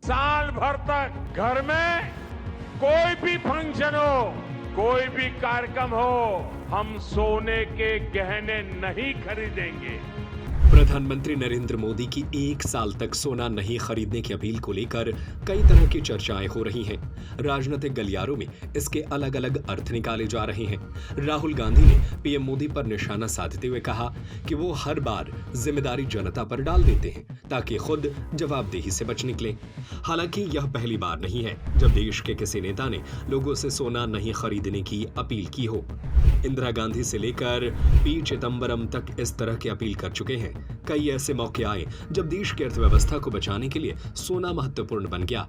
साल भर तक घर में कोई भी फंक्शन हो, कोई भी कार्यक्रम हो, हम सोने के गहने नहीं खरीदेंगे। प्रधानमंत्री नरेंद्र मोदी की 1 साल तक सोना नहीं खरीदने की अपील को लेकर कई तरह की चर्चाएं हो रही हैं। राजनीतिक गलियारों में इसके अलग अलग अर्थ निकाले जा रहे हैं। राहुल गांधी ने पीएम मोदी पर निशाना साधते हुए कहा कि वो हर बार जिम्मेदारी जनता पर डाल देते हैं ताकि खुद जवाबदेही से बच निकले। हालांकि यह पहली बार नहीं है जब देश के किसी नेता ने लोगों से सोना नहीं खरीदने की अपील की हो। इंदिरा गांधी से लेकर पी चिदंबरम तक इस तरह की अपील कर चुके हैं। कई ऐसे मौके आए जब देश की अर्थव्यवस्था को बचाने के लिए सोना महत्वपूर्ण बन गया।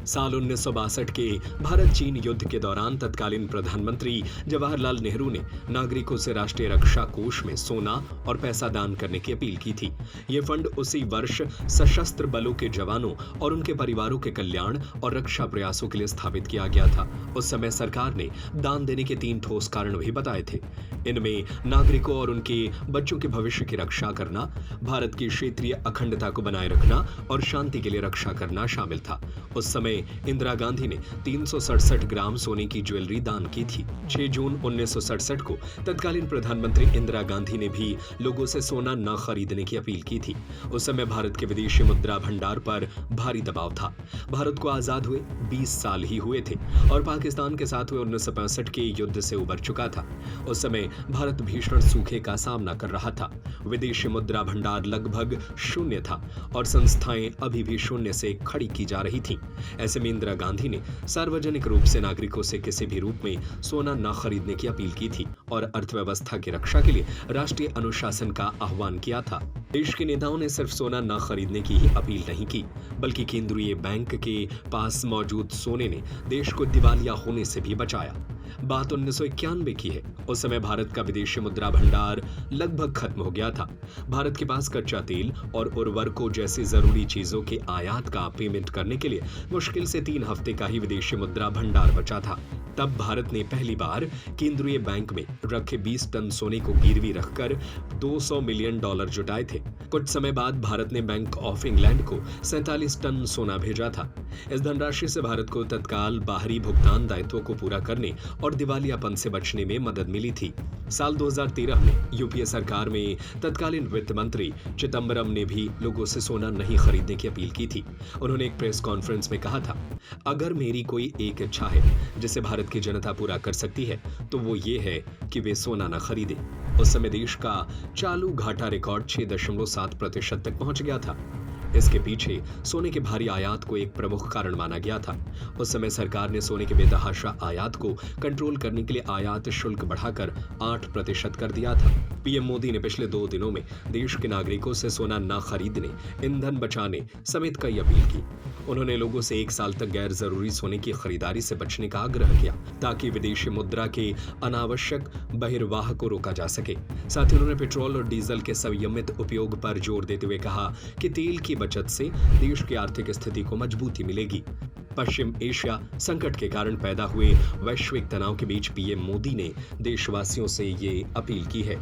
साल 1962 के भारत चीन युद्ध के दौरान तत्कालीन प्रधानमंत्री जवाहरलाल नेहरू ने नागरिकों से राष्ट्रीय रक्षा कोष में सोना और पैसा दान करने की अपील की थी। ये फंड उसी वर्ष सशस्त्र बलों के जवानों और उनके परिवारों के कल्याण और रक्षा प्रयासों के लिए स्थापित किया गया था। उस समय सरकार ने दान देने के 3 ठोस कारण भी बताए थे। इनमें नागरिकों और उनके बच्चों के भविष्य की रक्षा करना, भारत की क्षेत्रीय अखंडता को बनाए रखना और शांति के लिए रक्षा करना शामिल था। उस समय इंदिरा गांधी ने 367 ग्राम सोने की ज्वेलरी दान की थी। 6 जून 1967 को तत्कालीन प्रधानमंत्री इंदिरा गांधी ने भी लोगों से सोना न खरीदने की अपील की थी। उस समय भारत के विदेशी मुद्रा भंडार पर भारी दबाव था। भारत को आजाद हुए 20 साल ही हुए थे और पाकिस्तान के साथ हुए 1965 के युद्ध से उबर चुका था। उस समय भारत भीषण सूखे का सामना कर रहा था। विदेशी मुद्रा भंडार लगभग शून्य था और संस्थाएं अभी भी शून्य से खड़ी की जा रही थी। ऐसे में इंदिरा गांधी ने सार्वजनिक रूप से नागरिकों से किसी भी रूप में सोना न खरीदने की अपील की थी और अर्थव्यवस्था की रक्षा के लिए राष्ट्रीय अनुशासन का आह्वान किया था। देश के नेताओं ने सिर्फ सोना न खरीदने की ही अपील नहीं की, बल्कि केंद्रीय बैंक के पास मौजूद सोने ने देश को दिवालिया होने से भी बचाया। बात 1991 की है। उस समय भारत का विदेशी मुद्रा भंडार लगभग खत्म हो गया था। भारत के पास कच्चा तेल और उर्वरकों जैसी जरूरी चीजों के आयात का पेमेंट करने के लिए मुश्किल से 3 हफ्ते का ही विदेशी मुद्रा भंडार बचा था। तब भारत ने पहली बार केंद्रीय बैंक में रखे 20 टन सोने को गिरवी रखकर $200 मिलियन जुटाए थे। कुछ समय बाद भारत ने बैंक ऑफ इंग्लैंड को 47 टन सोना भेजा था। इस धनराशि से भारत को तत्काल बाहरी भुगतान दायित्वों को पूरा करने और दिवालियापन से बचने में मदद मिली थी। साल 2013 में यूपीए सरकार में तत्कालीन वित्त मंत्री चिदंबरम ने भी लोगों से सोना नहीं खरीदने की अपील की थी। उन्होंने एक प्रेस कॉन्फ्रेंस में कहा था, अगर मेरी कोई एक इच्छा है जिसे भारत की जनता पूरा कर सकती है तो वो ये है कि वे सोना न खरीदे। उस समय देश का चालू घाटा रिकॉर्ड 6.7% तक पहुंच गया था। इसके पीछे सोने के भारी आयात को एक प्रमुख कारण माना गया था। उस समय सरकार ने सोने के बेतहाशा आयात को कंट्रोल करने के लिए आयात शुल्क बढ़ाकर 8% कर दिया था। पीएम मोदी ने पिछले 2 दिनों में देश के नागरिकों से सोना न खरीदने, ईंधन बचाने समेत कई अपील की। उन्होंने लोगों से 1 साल तक गैर जरूरी सोने की खरीदारी से बचने का आग्रह किया ताकि विदेशी मुद्रा के अनावश्यक बहिर्वाह को रोका जा सके। साथ ही उन्होंने पेट्रोल और डीजल के संयमित उपयोग पर जोर देते हुए कहा कि तेल की बचत से देश की आर्थिक स्थिति को मजबूती मिलेगी। पश्चिम एशिया संकट के कारण पैदा हुए वैश्विक तनाव के बीच पीएम मोदी ने देशवासियों से ये अपील की है।